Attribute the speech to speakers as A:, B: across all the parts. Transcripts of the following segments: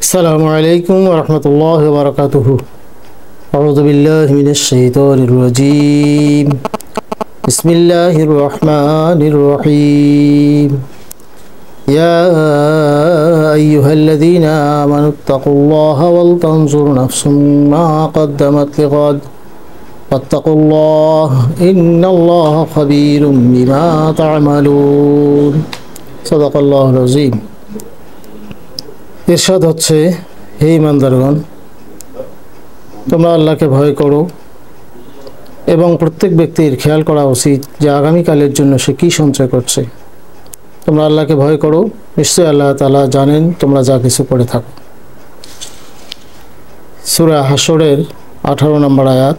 A: السلام عليكم ورحمة الله وبركاته. أعوذ بالله من الشيطان الرجيم. بسم الله الرحمن الرحيم. يا أيها الذين آمنوا اتقوا الله ولتنظر نفس ما قدمت لغد واتقوا الله إن الله خبير بما تعملون. صدق الله العظيم. ইরশাদ হচ্ছে, হে ইমানদারগণ, তোমরা আল্লাহকে ভয় করো এবং প্রত্যেক ব্যক্তির খেয়াল করা উচিত যে আগামীকালের জন্য সে কী সঞ্চয় করছে। তোমরা আল্লাহকে ভয় করো, নিশ্চয়ই আল্লাহ তাআলা জানেন তোমরা যা কিছু করে থাকো। সূরা হাশরের 18 নম্বর আয়াত।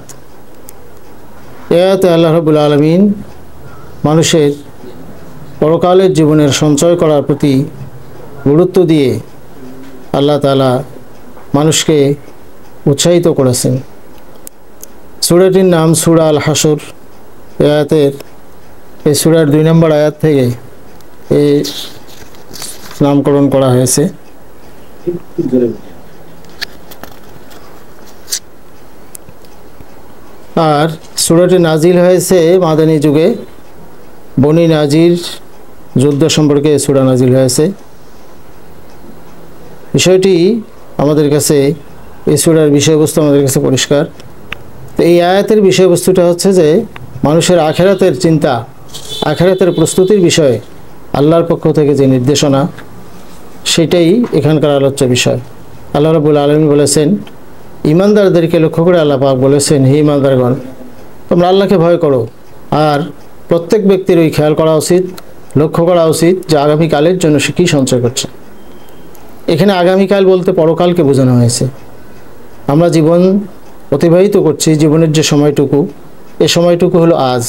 A: আয়াতে আল্লাহ রাব্বুল আলামিন মানুষের পরকালের জীবনের সঞ্চয় করার প্রতি গুরুত্ব দিয়ে আল্লাহ তাআলা মানুষকে উৎসাহিত করেছেন। সূরাটির নাম সূরা আল হাশর। এই সূরার 2 নম্বর আয়াত থেকে এই নামকরণ করা হয়েছে। আর সূরাটি নাজিল হয়েছে মাদানী যুগে। বনি নাজির যুদ্ধ সম্পর্কে সূরা নাজিল হয়েছে। বিষয়টি আমাদের কাছে, এই সূরার বিষয়বস্তু আমাদের কাছে পরিষ্কার। তো এই আয়াতের বিষয়বস্তুটা হচ্ছে যে মানুষের আখিরাতের চিন্তা, আখিরাতের প্রস্তুতির বিষয়ে আল্লাহর পক্ষ থেকে যে নির্দেশনা, সেটাই এখানকার আলোচ্য বিষয়। আল্লাহ রাব্বুল আলামিন বলেছেন, ইমানদারদেরকে লক্ষ্য করে আল্লাহ পাক বলেছেন, হে ইমানদারগণ, তোমরা আল্লাহকে ভয় করো। আর প্রত্যেক ব্যক্তির ওই খেয়াল করা উচিত, লক্ষ্য করা উচিত যে আগামীকালের জন্য সে কী সঞ্চয় করছে। এখানে আগামীকাল বলতে পরকালকে বোঝানো হয়েছে। আমরা জীবন অতিবাহিত করছি, জীবনের যে সময়টুকু, এই সময়টুকু হলো আজ।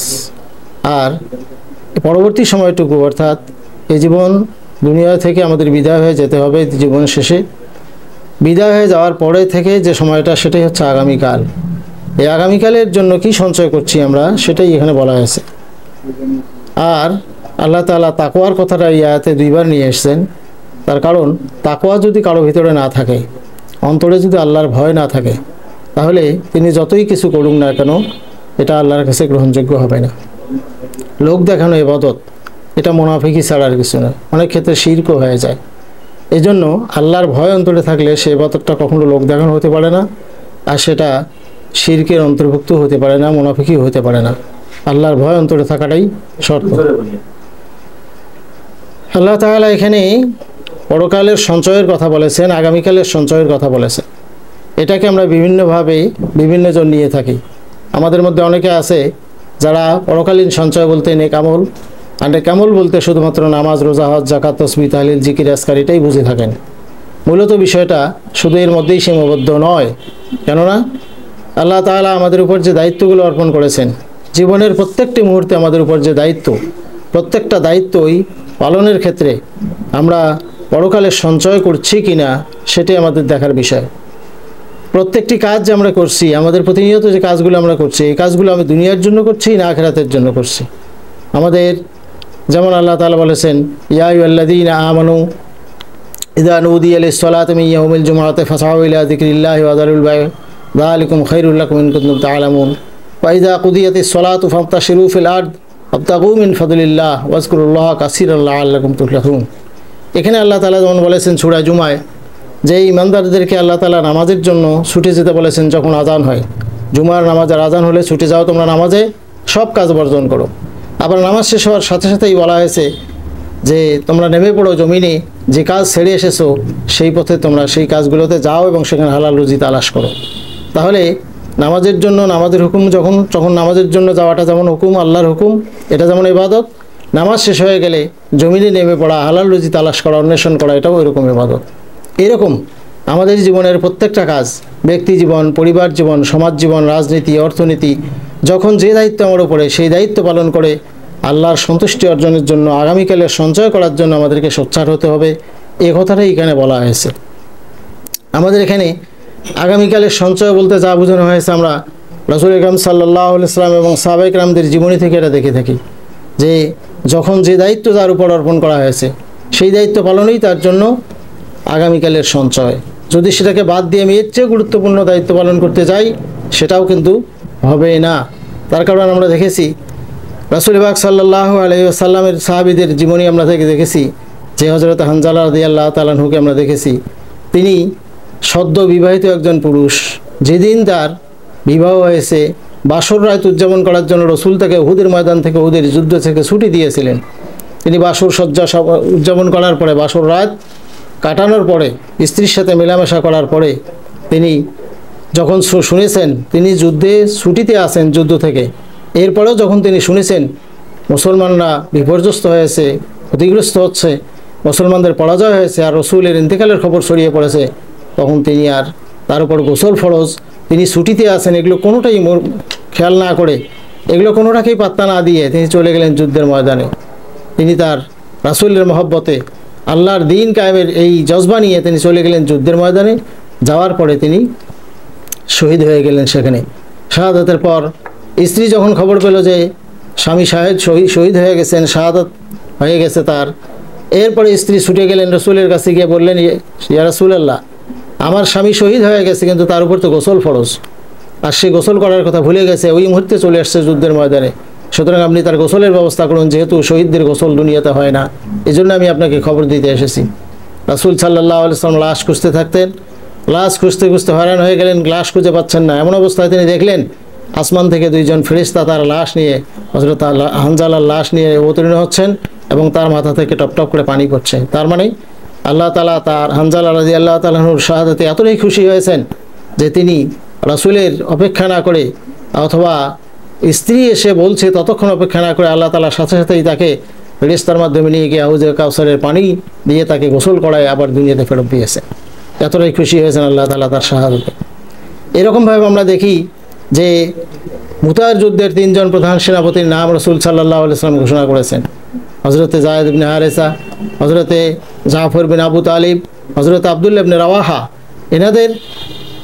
A: আর পরবর্তী সময়টুকু, অর্থাৎ এই জীবন দুনিয়া থেকে আমাদের বিদায় হয়ে যেতে হবে, জীবন শেষে বিদায় হয়ে যাওয়ার পরে থেকে যে সময়টা, সেটাই হচ্ছে আগামীকাল। এই আগামীকালের জন্য কি সঞ্চয় করছি আমরা, সেটাই এখানে বলা হয়েছে। আর আল্লাহ তাআলা তাকওয়ার কথাটা এই আয়াতে 2 বার নিয়ে এসেছেন। তার কারণ, তাকওয়া যদি কারো ভিতরে না থাকে, অন্তরে যদি আল্লাহর ভয় না থাকে, তাহলে তিনি যতই কিছু করুন না কেন, এটা আল্লাহর কাছে গ্রহণযোগ্য হবে না। লোক দেখানো ইবাদত, এটা মুনাফিকি ছাড়া আর কিছু না। অনেক ক্ষেত্রে শিরকও হয়ে যায়। এই জন্য আল্লাহর ভয় অন্তরে থাকলে সে ইবাদতটা কখনো লোক দেখানো হতে পারে না, আর সেটা শিরকের অন্তর্ভুক্ত হতে পারে না, মুনাফিকি হতে পারে না। আল্লাহর ভয় অন্তরে থাকাটাই শর্ত। আল্লাহ তাআলা এখানে পরকালের সঞ্চয়ের কথা বলেছেন, আগামীকালের সঞ্চয়ের কথা বলেছেন। এটাকে আমরা বিভিন্নভাবে বিভিন্নজন নিয়ে থাকি। আমাদের মধ্যে অনেকে আছে যারা পরকালীন সঞ্চয় বলতে নেক আমল, আর নেক আমল বলতে শুধুমাত্র নামাজ, রোজা, হজ, যাকাত, তাসবিহ, তাহলিল, জিকির, আজকার, এটাই বুঝে থাকেন। মূলত বিষয়টা শুধু এর মধ্যেই সীমাবদ্ধ নয়। কেননা আল্লাহ তাআলা আমাদের উপর যে দায়িত্বগুলো অর্পণ করেছেন, জীবনের প্রত্যেকটি মুহূর্তে আমাদের উপর যে দায়িত্ব, প্রত্যেকটা দায়িত্বই পালনের ক্ষেত্রে আমরা পরকালের সঞ্চয় করছি কিনা, সেটাই আমাদের দেখার বিষয়। প্রত্যেকটি কাজ যে আমরা করছি, আমাদের প্রতিনিয়ত যে কাজগুলো আমরা করছি, এই কাজগুলো আমি দুনিয়ার জন্য করছি না আখিরাতের জন্য করছি। আমাদের যেমন আল্লাহ তাআলা বলেছেন, ইয়া আইয়ুহাল্লাযীনা আমানু ইযা নুদিয়া লিস-সালাতি মিন ইয়াউমিল জুমআতি ফাসআউ ইলা যিকরিল্লাহি ওয়া যারুল বায়' যালিকুম খায়রুল লাকুম ইন কুনতুম তা'লামুন ওয়া ইযা কুদিয়াতিস-সালাতু ফান্তাশিরু ফিল আরদ ওয়াবতাগু মিন ফাদলিল্লাহ ওয়াজকুরুল্লাহা কাসীরান লাআল্লাকুম তুফলিহুন। এখানে আল্লাহ তাআলা যেমন বলেছেন সূরা জুমায়, যে ইমানদারদেরকে আল্লাহ তাআলা নামাজের জন্য ছুটে যেতে বলেছেন। যখন আজান হয়, জুমার নামাজের আজান হলে ছুটে যাও তোমরা নামাজে, সব কাজ বর্জন করো। আবার নামাজ শেষ হওয়ার সাথে সাথেই বলা হয়েছে যে তোমরা নেমে পড়ো জমিনে, যে কাজ ছেড়ে এসেছো সেই পথে তোমরা সেই কাজগুলোতে যাও এবং সেখানে হালাল রুজি তালাশ করো। তাহলে নামাজের জন্য, নামাজের হুকুম যখন নামাজের জন্য যাওয়াটা যেমন হুকুম, আল্লাহর হুকুম, এটা যেমন ইবাদত, নামাজ শেষ হয়ে গেলে জমিনে নেমে পড়া, হালাল রুজি তালাশ করা, অন্বেষণ করা, এটাও এরকম ইবাদত। এরকম আমাদের জীবনের প্রত্যেকটা কাজ, ব্যক্তি জীবন, পরিবার জীবন, সমাজ জীবন, রাজনীতি, অর্থনীতি, যখন যে দায়িত্ব আমার উপরে, সেই দায়িত্ব পালন করে আল্লাহর সন্তুষ্টি অর্জনের জন্য, আগামীকালের সঞ্চয় করার জন্য আমাদেরকে সোচ্চার হতে হবে। এই কথাটাই এখানে বলা হয়েছে। আমাদের এখানে আগামীকালের সঞ্চয় বলতে যা বোঝানো হয়েছে, আমরা রাসূল আকরাম সাল্লাল্লাহু আলাইহি ওয়াসাল্লাম এবং সাহাবায়ে কেরামদের জীবনী থেকে এটা দেখে থাকি যে যখন যে দায়িত্ব তার উপর অর্পণ করা হয়েছে, সেই দায়িত্ব পালনেই তার জন্য আগামীকালের সঞ্চয়। যদি সেটাকে বাদ দিয়ে আমি এর চেয়ে গুরুত্বপূর্ণ দায়িত্ব পালন করতে যাই, সেটাও কিন্তু হবে না। তার কারণ আমরা দেখেছি রাসূল পাক সাল্লাল্লাহু আলাইহি ওয়াসাল্লামের সাহাবীদের জীবনী আমরা দেখেছি যে হযরত হানজালা রাদিয়াল্লাহু তাআলা আনহুকে আমরা দেখেছি, তিনি সদ্য বিবাহিত একজন পুরুষ। যেদিন তার বিবাহ হয়েছে, বাসর রাত উদযাপন করার জন্য রসুল তাকে উহুদের ময়দান থেকে, উহুদের যুদ্ধ থেকে ছুটি দিয়েছিলেন। তিনি বাসর সজ্জা উদযাপন করার পরে, বাসর রাত কাটানোর পরে, স্ত্রীর সাথে মেলামেশা করার পরে তিনি যখন শুনেছেন তিনি যুদ্ধে ছুটিতে আছেন যুদ্ধ থেকে, এরপরেও যখন তিনি শুনেছেন মুসলমানরা বিপর্যস্ত হয়েছে, ক্ষতিগ্রস্ত হচ্ছে, মুসলমানদের পরাজয় হয়েছে আর রসুলের ইন্তেকালের খবর ছড়িয়ে পড়েছে, তখন তিনি আর তার উপর গোসল ফরজ, তিনি ছুটিতে আছেন, এগুলো কোনোটাই খেয়াল না করে, এগুলো কোনোটাকেই পাত্তা না দিয়ে তিনি চলে গেলেন যুদ্ধের ময়দানে। তিনি তার রাসূলের মহব্বতে, আল্লাহর দ্বীন কায়েমের এই জজবা নিয়ে তিনি চলে গেলেন যুদ্ধের ময়দানে। যাওয়ার পরে তিনি শহীদ হয়ে গেলেন সেখানে। শাহাদাতের পর স্ত্রী যখন খবর পেল যে স্বামী শহীদ হয়ে গেছেন, শাহাদাত হয়ে গেছে তার, এরপরে স্ত্রী ছুটে গেলেন রসুলের কাছে গিয়ে বললেন, ইয়া রাসূলুল্লাহ, আমার স্বামী শহীদ হয়ে গেছে কিন্তু তার উপর তো গোসল ফরজ, আর সে গোসল করার কথা ভুলে গেছে, ওই মুহূর্তে চলে আসছে যুদ্ধের ময়দানে, সুতরাং আপনি তার গোসলের ব্যবস্থা করুন, যেহেতু শহীদদের গোসল দুনিয়াতে হয় না, এই জন্য আমি আপনাকে খবর দিতে এসেছি। রাসূল সাল্লাল্লাহু আলাইহি ওয়াসাল্লাম লাশ খুঁজতে থাকতেন, লাশ খুঁজতে খুঁজতে হয়রান হয়ে গেলেন, লাশ খুঁজে পাচ্ছেন না। এমন অবস্থায় তিনি দেখলেন আসমান থেকে দুইজন ফেরেশতা তার লাশ নিয়ে, হযরত হানজালার লাশ নিয়ে অবতীর্ণ হচ্ছেন এবং তার মাথা থেকে টপ টপ করে পানি পড়ছে। তার মানে আল্লাহ তাআলা তার হানজালা রাদিয়াল্লাহু তাআলা আনহুর শাহাদাতে এতটাই খুশি হয়েছেন যে তিনি রাসূলের অপেক্ষা না করে, অথবা স্ত্রী এসে বলছে ততক্ষণ অপেক্ষা না করে, আল্লাহ তাআলার সাথে সাথেই তাকে ফেরেশতার মাধ্যমে নিয়ে গিয়ে হাউজে কাউসারের পানি দিয়ে তাকে গোসল করায় আবার দুনিয়াতে ফেরত দিয়েছে। এতটাই খুশি হয়েছেন আল্লাহ তাআলা তার শাহাদাতে। এরকমভাবে আমরা দেখি যে মুতার যুদ্ধের তিনজন প্রধান সেনাপতির নাম রাসূল সাল্লাল্লাহু আলাইহি ওয়াসাল্লাম ঘোষণা করেছেন। হযরতে যায়েদ ইবনে হারেসা, হযরতে জাফর বিন আবু তালিব, হযরত আব্দুল্লাহ ইবনে রাওয়াহা। এনাদের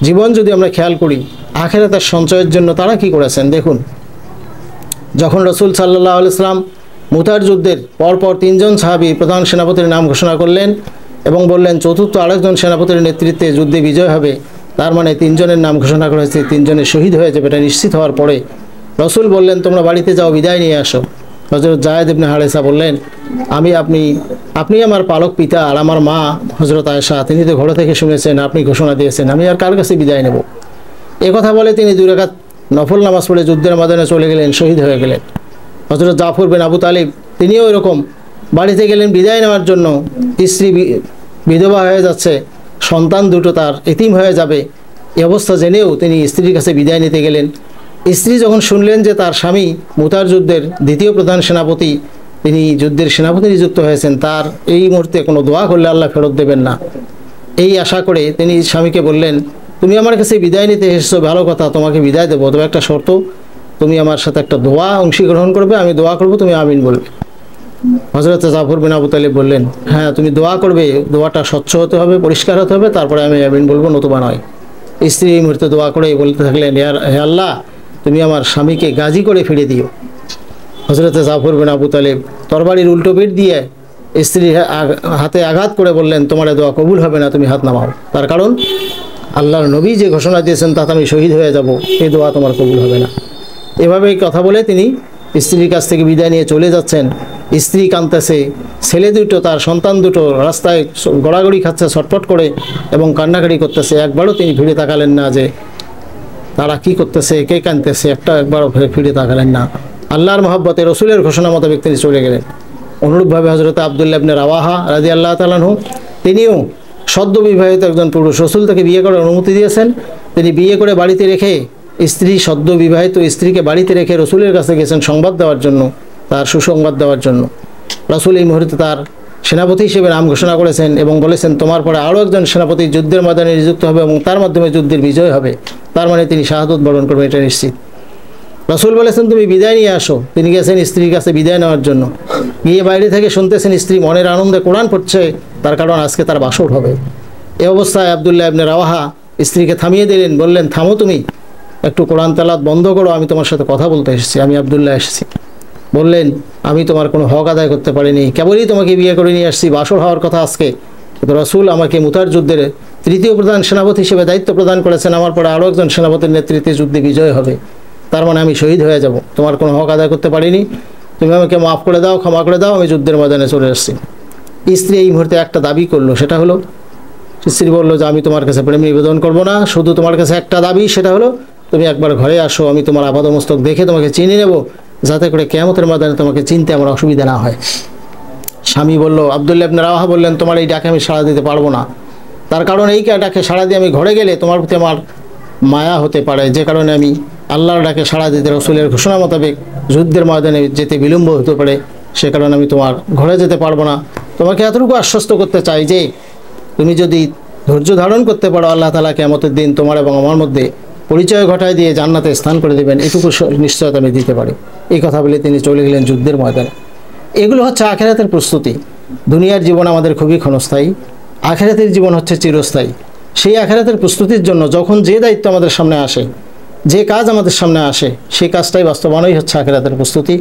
A: জীবন যদি আমরা খেয়াল করি, আখিরাতের সঞ্চয়ের জন্য তারা কি করেছেন দেখুন। যখন রাসূল সাল্লাল্লাহু আলাইহি ওয়াসাল্লাম মুতার যুদ্ধের পরপর তিনজন সাহাবী প্রধান সেনাপতির নাম ঘোষণা করলেন এবং বললেন চতুর্থ আরেকজন সেনাপতির নেতৃত্বে যুদ্ধে বিজয় হবে, তার মানে তিনজনের নাম ঘোষণা করা হয়েছে, তিনজনের শহীদ হয়ে যাবে, এটা নিশ্চিত হওয়ার পরে রাসূল বললেন তোমরা বাড়িতে যাও, বিদায় নিয়ে আসো। হযরত যায়েদ ইবনে হারেসা বললেন আপনি আমার পালক পিতা আর আমার মা হযরত আয়েশা, তিনি তো ঘর থেকে শুনেছেন, আপনি ঘোষণা দিয়েছেন, আমি আর কার কাছে বিদায় নেব। কথা বলে তিনি 2 রাকাত নফল নামাজ পড়ে যুদ্ধের ময়দানে চলে গেলেন, শহীদ হয়ে গেলেন। হযরত জাফর বিন আবু তালিব তিনিও এরকম বাড়িতে গেলেন বিদায় নেওয়ার জন্য, স্ত্রী বিধবা হয়ে যাচ্ছে, সন্তান দুটো তার এতিম হয়ে যাবে, এই অবস্থা জেনেও তিনি স্ত্রীর কাছে বিদায় নিতে গেলেন। স্ত্রী যখন শুনলেন যে তার স্বামী মুতার যুদ্ধের দ্বিতীয় প্রধান সেনাপতি, তিনি যুদ্ধের সেনাপতি নিযুক্ত হয়েছেন, তার এই মুহূর্তে কোনো দোয়া করলে আল্লাহ ফেরত দেবেন না, এই আশা করে তিনি স্বামীকে বললেন তুমি আমার কাছে বিদায় নিতে এসেছো, ভালো কথা, তোমাকে বিদায় দেবো, তবে একটা শর্ত, তুমি আমার সাথে একটা দোয়া অংশগ্রহণ করবে, আমি দোয়া করব, তুমি আমিন বলবে। হযরত জাফর বিন আবু তালিব বললেন হ্যাঁ তুমি দোয়া করবে, দোয়াটা স্বচ্ছ হতে হবে, পরিষ্কার হতে হবে, তারপরে আমি আমিন বলবো, নতুবা নয়। স্ত্রী এই মুহূর্তে দোয়া করে বলতে থাকলেন হে আল্লাহ, তুমি আমার স্বামীকে গাজী করে ফিরে দিও। হযরত জাফর বিন আবু তালিব তরবারির উল্টো পিঠ দিয়ে স্ত্রীর হাতে আঘাত করে বললেন তোমার দোয়া কবুল হবে না, তুমি হাত নামাও, তার কারণ আল্লাহর নবী যে ঘোষণা দিয়েছেন তাতে আমি শহীদ হয়ে যাব, এই দোয়া তোমার কবুল হবে না। এভাবেই কথা বলে তিনি স্ত্রীর কাছ থেকে বিদায় নিয়ে চলে যাচ্ছেন। স্ত্রী কাঁদতেছে, ছেলে দুটো, তার সন্তান দুটো রাস্তায় গড়াগড়ি খাচ্ছে ছটফট করে এবং কান্নাকাটি করতেছে। একবারও তিনি ফিরে তাকালেন না যে তারা কি করতেছে, কে কাঁদতেছে, একবারও ফিরে তাকালেন না। আল্লাহর মহব্বতে রসুলের ঘোষণা মোতাবেক তিনি চলে গেলেন। অনুরূপভাবে হযরত আব্দুল্লাহ ইবনে রাওয়াহা রাদিয়াল্লাহু তাআলা আনহু, তিনিও সদ্য বিবাহিত একজন পুরুষ, রসুল তাকে বিয়ে করার অনুমতি দিয়েছেন, তিনি বিয়ে করে বাড়িতে রেখে স্ত্রী, সদ্য বিবাহিত স্ত্রীকে বাড়িতে রেখে রসুলের কাছে গেছেন সংবাদ দেওয়ার জন্য, তার সুসংবাদ দেওয়ার জন্য। রাসূল এই মুহূর্তে তার সেনাপতি হিসেবে নাম ঘোষণা করেছেন এবং বলেছেন তোমার পরে আরও একজন সেনাপতি যুদ্ধের ময়দানে নিযুক্ত হবে এবং তার মাধ্যমে যুদ্ধের বিজয় হবে, তার মানে তিনি শাহাদত বরণ করবেন, এটা নিশ্চিত। রাসূল বলেছেন তুমি বিদায় নিয়ে আসো। তিনি গেছেন স্ত্রীর কাছে বিদায় নেওয়ার জন্য, গিয়ে বাইরে থেকে শুনতেছেন স্ত্রী মনের আনন্দে কোরআন পড়ছে, তার কারণ আজকে তার বাসর হবে। এই অবস্থায় আব্দুল্লাহ ইবনে রাওয়াহা স্ত্রীকে থামিয়ে দিলেন, বললেন থামো, তুমি একটু কোরআন তেলাওয়াত বন্ধ করো, আমি তোমার সাথে কথা বলতে এসেছি, আমি আব্দুল্লাহ এসেছি। বললেন আমি তোমার কোনো হক আদায় করতে পারিনি, কেবলই তোমাকে বিয়ে করে নিয়ে আসছি, বাসর হওয়ার কথা আজকে, কিন্তু রাসূল আমাকে মুতার যুদ্ধের তৃতীয় প্রধান সেনাপতি হিসেবে দায়িত্ব প্রদান করেছেন, আমার পরে আরও একজন সেনাপতির নেতৃত্বে যুদ্ধে বিজয় হবে, তার মানে আমি শহীদ হয়ে যাব, তোমার কোনো হক আদায় করতে পারিনি, তুমি আমাকে মাফ করে দাও, ক্ষমা করে দাও, আমি যুদ্ধের ময়দানে চলে এসেছি। স্ত্রী এই মুহূর্তে একটা দাবি করলো, সেটা হলো স্ত্রী বললো যে আমি তোমার কাছে প্রেম নিবেদন করবো না, শুধু তোমার কাছে একটা দাবি, সেটা হলো তুমি একবার ঘরে আসো, আমি তোমার আপাদমস্তক দেখে তোমাকে চিনে নেব, যাতে করে কিয়ামতের ময়দানে তোমাকে চিনতে আমার অসুবিধা না হয়। স্বামী বলল, আব্দুল্লাহ ইবনে রাওয়াহা বললেন, তোমার এই ডাকে আমি সাড়া দিতে পারবো না, তার কারণ এই ডাকে সাড়া দিয়ে আমি ঘরে গেলে তোমার প্রতি আমার মায়া হতে পারে, যে কারণে আমি আল্লাহর ডাকে সাড়া দিতে রাসূলের ঘোষণা মোতাবেক যুদ্ধের ময়দানে যেতে বিলম্ব হতে পারে, সে কারণে আমি তোমার ঘরে যেতে পারবো না। তোমাকে এতটুকু আশ্বস্ত করতে চাই যে তুমি যদি ধৈর্য ধারণ করতে পারো, আল্লাহ তাআলা কিয়ামতের দিন তোমার এবং আমার মধ্যে পরিচয় ঘটায় দিয়ে জান্নাতে স্থান করে দেবেন, এটুকু নিশ্চয়তা আমি দিতে পারি। এই কথা বলে তিনি চলে গেলেন যুদ্ধের ময়দানে। এগুলো হচ্ছে আখিরাতের প্রস্তুতি। দুনিয়ার জীবন আমাদের খুবই ক্ষণস্থায়ী, আখিরাতের জীবন হচ্ছে চিরস্থায়ী। সেই আখিরাতের প্রস্তুতির জন্য যখন যে দায়িত্ব আমাদের সামনে আসে, যে কাজ আমাদের সামনে আসে, সেই কাজটাই বাস্তবায়নই হচ্ছে আখিরাতের প্রস্তুতি।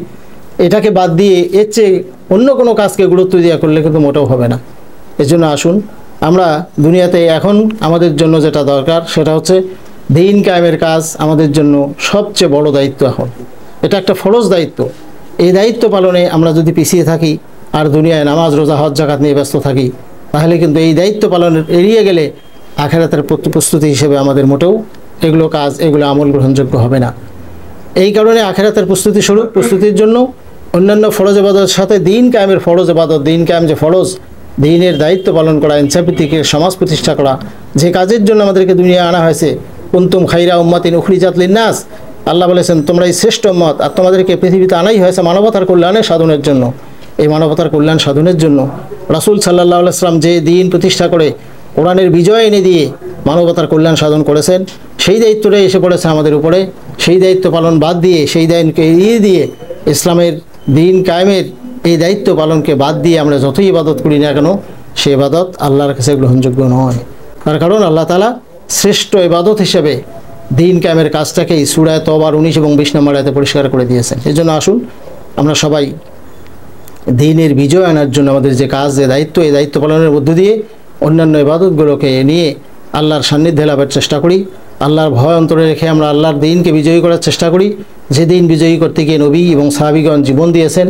A: এটাকে বাদ দিয়ে এর চেয়ে অন্য কোনো কাজকে গুরুত্ব দিয়ে করলে কিন্তু মোটেও হবে না। এজন্য আসুন আমরা দুনিয়াতে এখন আমাদের জন্য যেটা দরকার সেটা হচ্ছে দ্বীন কায়েমের কাজ আমাদের জন্য সবচেয়ে বড় দায়িত্ব। এখন এটা একটা ফরজ দায়িত্ব। এই দায়িত্ব পালনে আমরা যদি পিছিয়ে থাকি আর দুনিয়ায় নামাজ রোজা হজ জাকাত নিয়ে ব্যস্ত থাকি, তাহলে কিন্তু এই দায়িত্ব পালনের এড়িয়ে গেলে আখিরাতের প্রস্তুতি হিসেবে আমাদের মোটেও এগুলো আমল গ্রহণযোগ্য হবে না। এই কারণে আখিরাতের প্রস্তুতির জন্য অন্যান্য ফরজ ইবাদতের সাথে দ্বীন কায়েমের ফরজ ইবাদত, দ্বীন কায়েম যে ফরজ, দ্বীনের দায়িত্ব পালন করা, ইনসাফভিত্তিক সমাজ প্রতিষ্ঠা করা, যে কাজের জন্য আমাদেরকে দুনিয়ায় আনা হয়েছে, কুনতুম খাইরা উম্মাতিন উখরিজাত লিন্নাস, আল্লাহ বলেছেন তোমরা এই শ্রেষ্ঠ উম্মত, আর তোমাদেরকে পৃথিবীতে আনাই হয়েছে মানবতার কল্যাণের সাধনের জন্য। এই মানবতার কল্যাণ সাধনের জন্য রাসূল সাল্লাল্লাহু আলাইহি ওয়াসাল্লাম যে দ্বীন প্রতিষ্ঠা করে কোরআনের বিজয় এনে দিয়ে মানবতার কল্যাণ সাধন করেছেন, সেই দায়িত্বটাই এসে পড়েছে আমাদের উপরে। সেই দায়িত্ব পালন বাদ দিয়ে, সেই দায়িত্বকে এড়িয়ে দিয়ে, ইসলামের দ্বীন কায়েমের এই দায়িত্ব পালনকে বাদ দিয়ে আমরা যতই ইবাদত করি না কেন, সে ইবাদত আল্লাহর কাছে গ্রহণযোগ্য নয়। তার কারণ আল্লাহ তাআলা শ্রেষ্ঠ ইবাদত হিসেবে দ্বীন কায়েমের কাজটাকেই সূরা তওবার 19 এবং 20 নম্বর আয়াতে পরিষ্কার করে দিয়েছেন। এজন্য আসুন আমরা সবাই দ্বীনের বিজয় আনার জন্য আমাদের যে কাজ, যে দায়িত্ব, এই দায়িত্ব পালনের মধ্য দিয়ে অন্যান্য ইবাদতগুলোকে নিয়ে আল্লাহর সান্নিধ্যে লাভের চেষ্টা করি। আল্লাহর ভয় অন্তরে রেখে আমরা আল্লাহর দ্বীনকে বিজয়ী করার চেষ্টা করি, যে দ্বীন বিজয়ী করতে গিয়ে নবী এবং সাহাবীগণ জীবন দিয়েছেন।